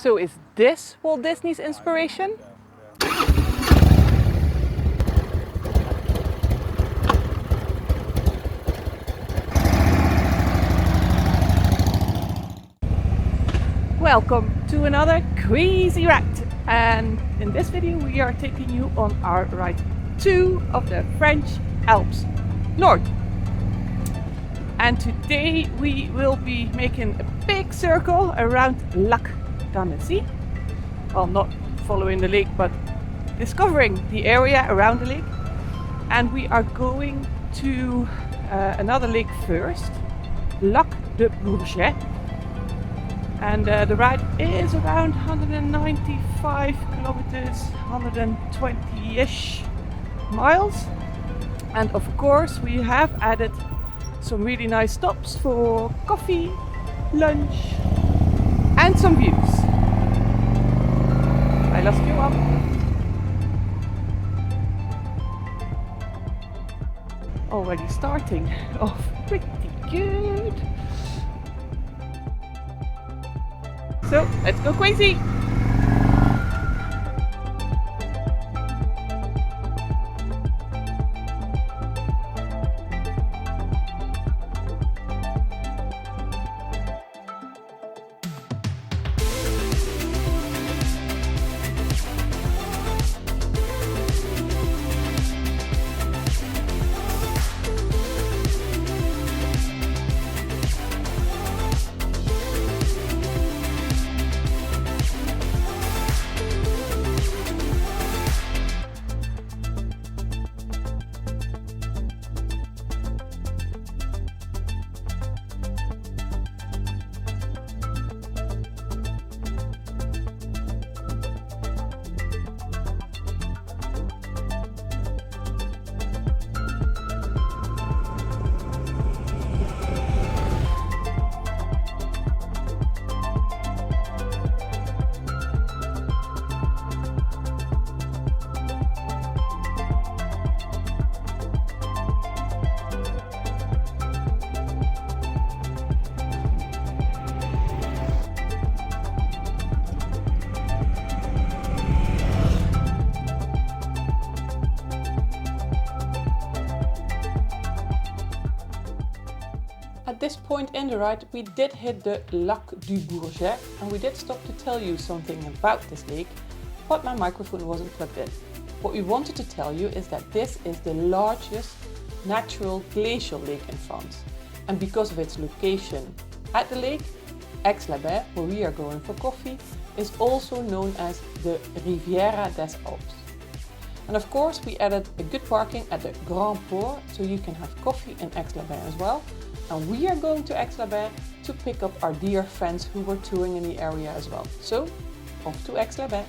So is this Walt Disney's inspiration? Welcome to another crazy ride, and in this video we are taking you on our ride 2 of the French Alps North. And today we will be making a big circle around Lac d'Annecy. Well, not following the lake, but discovering the area around the lake. And we are going to another lake first, Lac du Bourget. And the ride is around 195 kilometers, 120-ish miles. And of course we have added some really nice stops for coffee, lunch and some views. I lost you up. Already starting off pretty good. So let's go crazy! At this point in the ride we did hit the Lac du Bourget, and we did stop to tell you something about this lake, but my microphone wasn't plugged in. What we wanted to tell you is that this is the largest natural glacial lake in France, and because of its location at the lake, Aix-les-Bains, where we are going for coffee, is also known as the Riviera des Alpes. And of course we added a good parking at the Grand Port, so you can have coffee in Aix-les-Bains as well. And we are going to Aix-les-Bains to pick up our dear friends who were touring in the area as well. So, off to Aix-les-Bains.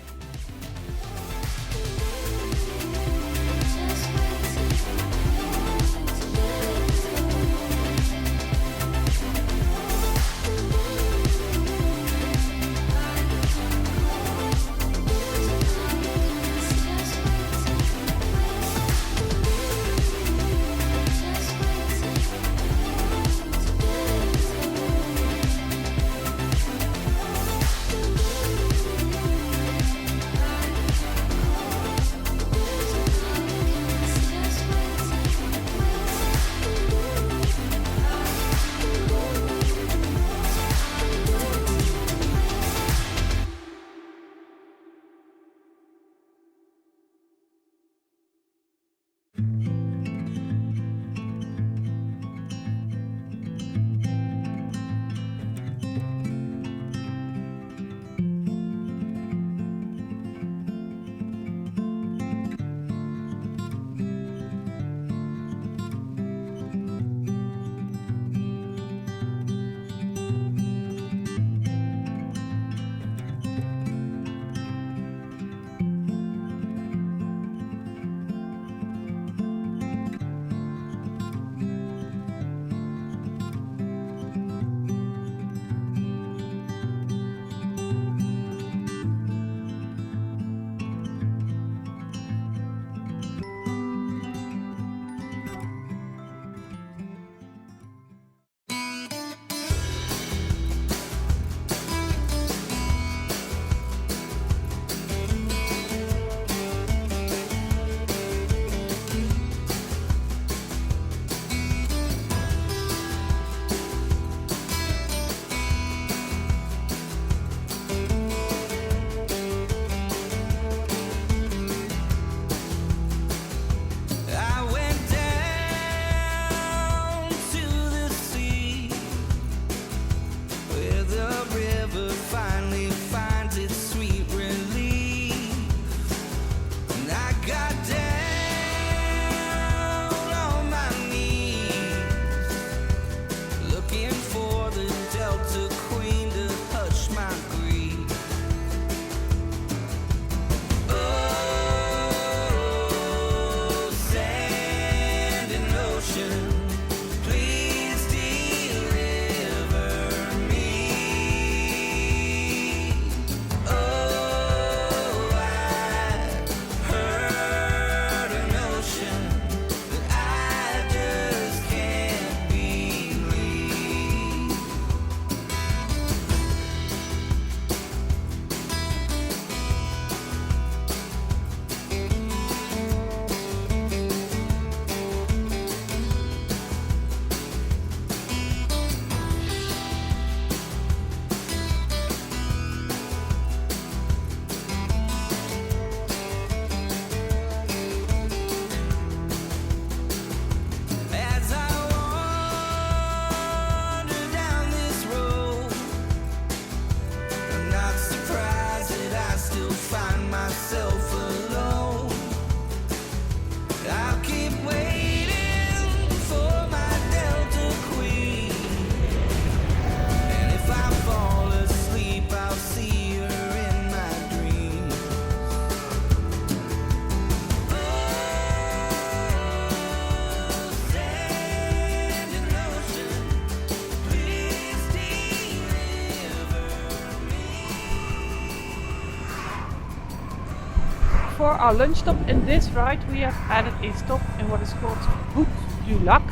for our lunch stop in this ride we have added a stop in what is called Bout du Lac,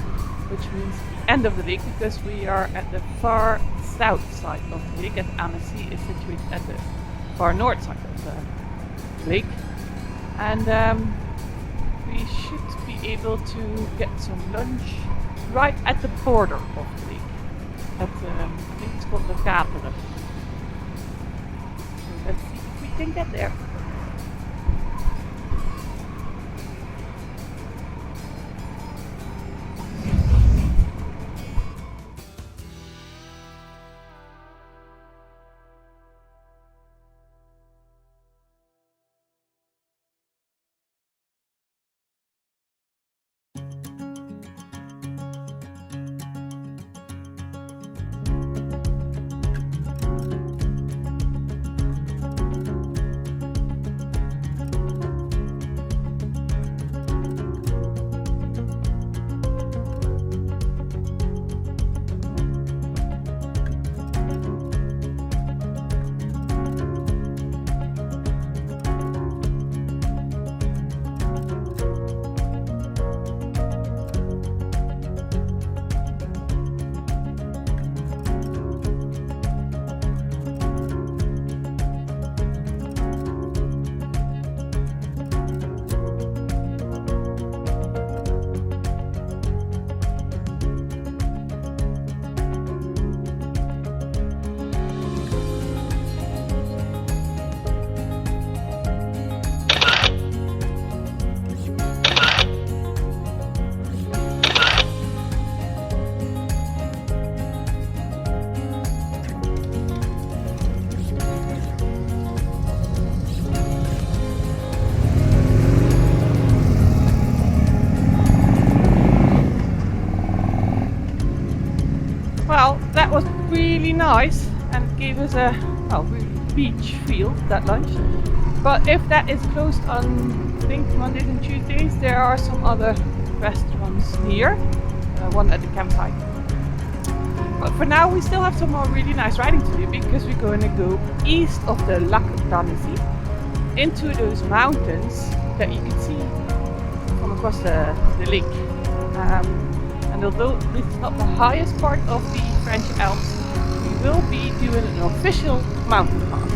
which means the end of the lake, because we are at the far south side of the lake, and Annecy is situated at the far north side of the lake. And we should be able to get some lunch right at the border of the lake. At I think it's called the Chateau. So let's see if we can get there. Well, that was really nice and gave us a really beach feel, that lunch. But if that is closed on, I think, Mondays and Tuesdays, there are some other restaurants near, one at the campsite. But for now we still have some more really nice riding to do, because we're going to go east of the Lac d'Annecy into those mountains that you can see from across the lake. And although this is not the highest part of the French Alps, we will be doing an official mountain pass.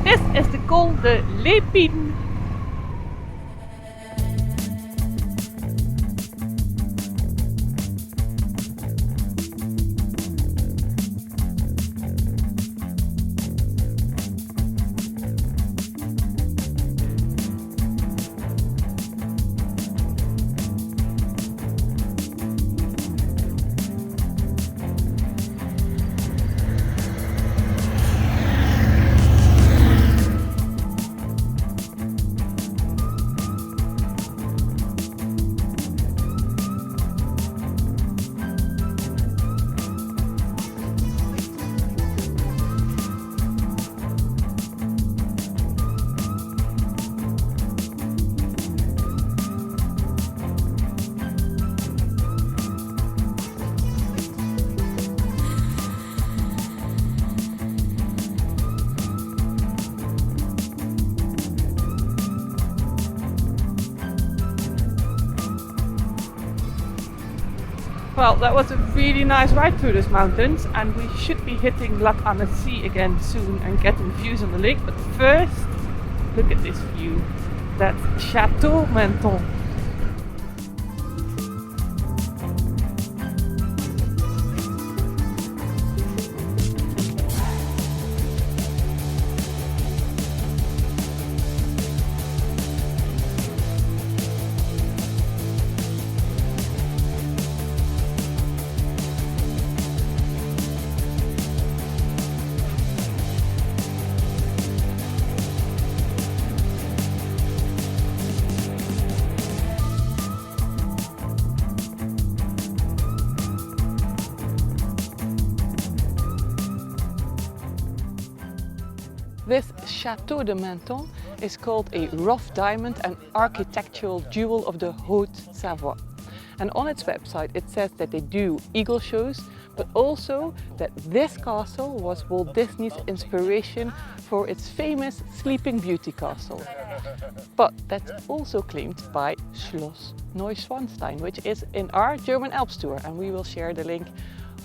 This is the Col de L'Épine. Well, that was a really nice ride through these mountains, and we should be hitting Lac Annecy again soon and getting views on the lake. But first, look at this view. That's Chateau Menthon. This Chateau de Menthon is called a rough diamond and architectural jewel of the Haute-Savoie. And on its website it says that they do eagle shows, but also that this castle was Walt Disney's inspiration for its famous Sleeping Beauty castle. But that's also claimed by Schloss Neuschwanstein, which is in our German Alps tour, and we will share the link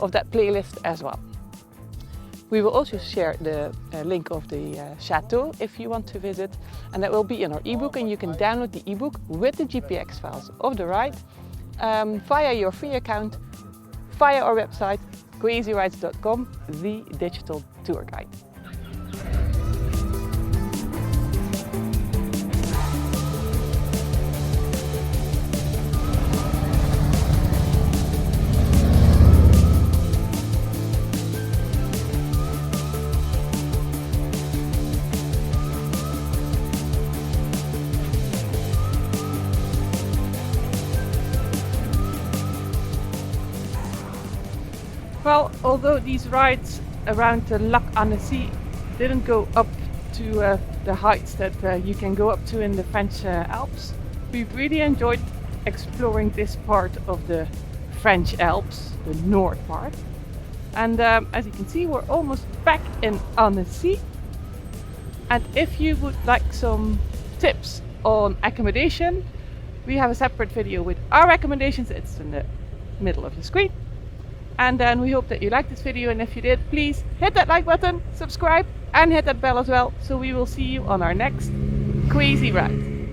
of that playlist as well. We will also share the link of the chateau if you want to visit, and that will be in our ebook, and you can download the ebook with the GPX files of the ride via your free account, via our website crazyrides.com, the digital tour guide. Well, although these rides around the Lac Annecy didn't go up to the heights that you can go up to in the French Alps, we really enjoyed exploring this part of the French Alps, the north part. And as you can see, we're almost back in Annecy. And if you would like some tips on accommodation, we have a separate video with our recommendations. It's in the middle of the screen. And then we hope that you liked this video, and if you did, please hit that like button, subscribe, and hit that bell as well, so we will see you on our next crazy ride.